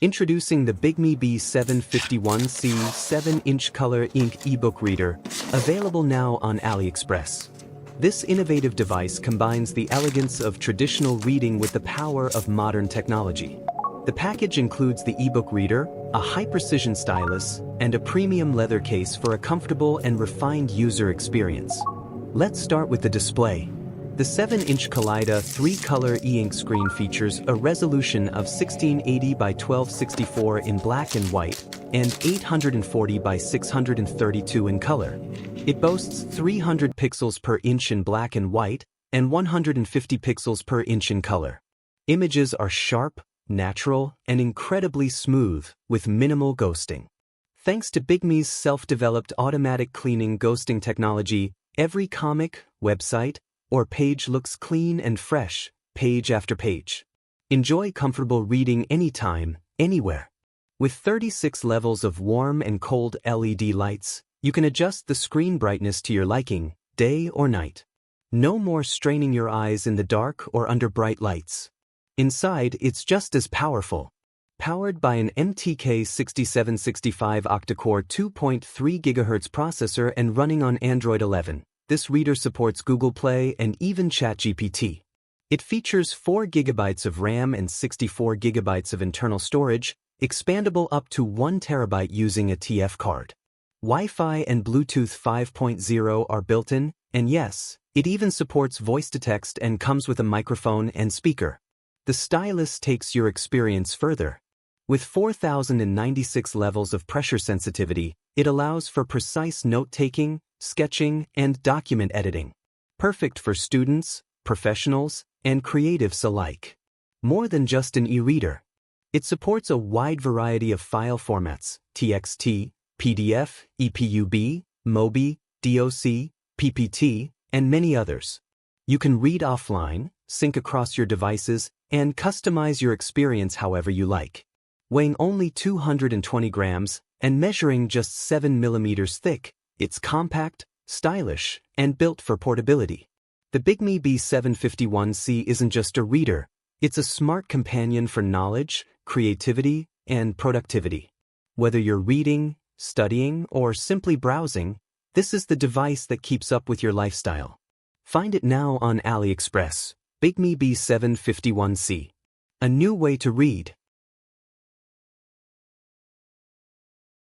Introducing the Bigme B751C 7-inch color ink ebook reader, available now on AliExpress. This innovative device combines the elegance of traditional reading with the power of modern technology. The package includes the ebook reader, a high-precision stylus, and a premium leather case for a comfortable and refined user experience. Let's start with the display. The 7-inch Kaleido 3-color e-ink screen features a resolution of 1680 by 1264 in black and white, and 840 by 632 in color. It boasts 300 pixels per inch in black and white, and 150 pixels per inch in color. Images are sharp, natural, and incredibly smooth, with minimal ghosting. Thanks to Bigme's self-developed automatic cleaning ghosting technology, every comic, website, or page looks clean and fresh, page after page. Enjoy comfortable reading anytime, anywhere. With 36 levels of warm and cold LED lights, you can adjust the screen brightness to your liking, day or night. No more straining your eyes in the dark or under bright lights. Inside, it's just as powerful. Powered by an MTK 6765 octa-core 2.3 GHz processor and running on Android 11, this reader supports Google Play and even ChatGPT. It features 4 GB of RAM and 64 GB of internal storage, expandable up to 1 TB using a TF card. Wi-Fi and Bluetooth 5.0 are built in, and yes, it even supports voice-to-text and comes with a microphone and speaker. The stylus takes your experience further. With 4,096 levels of pressure sensitivity, it allows for precise note-taking, sketching, and document editing. Perfect for students, professionals, and creatives alike. More than just an e-reader. It supports a wide variety of file formats: TXT, PDF, EPUB, MOBI, DOC, PPT, and many others. You can read offline, sync across your devices, and customize your experience however you like. Weighing only 220 grams and measuring just 7 millimeters thick, it's compact, stylish, and built for portability. The Bigme B751C isn't just a reader, it's a smart companion for knowledge, creativity, and productivity. Whether you're reading, studying, or simply browsing, this is the device that keeps up with your lifestyle. Find it now on AliExpress. Bigme B751C. A new way to read.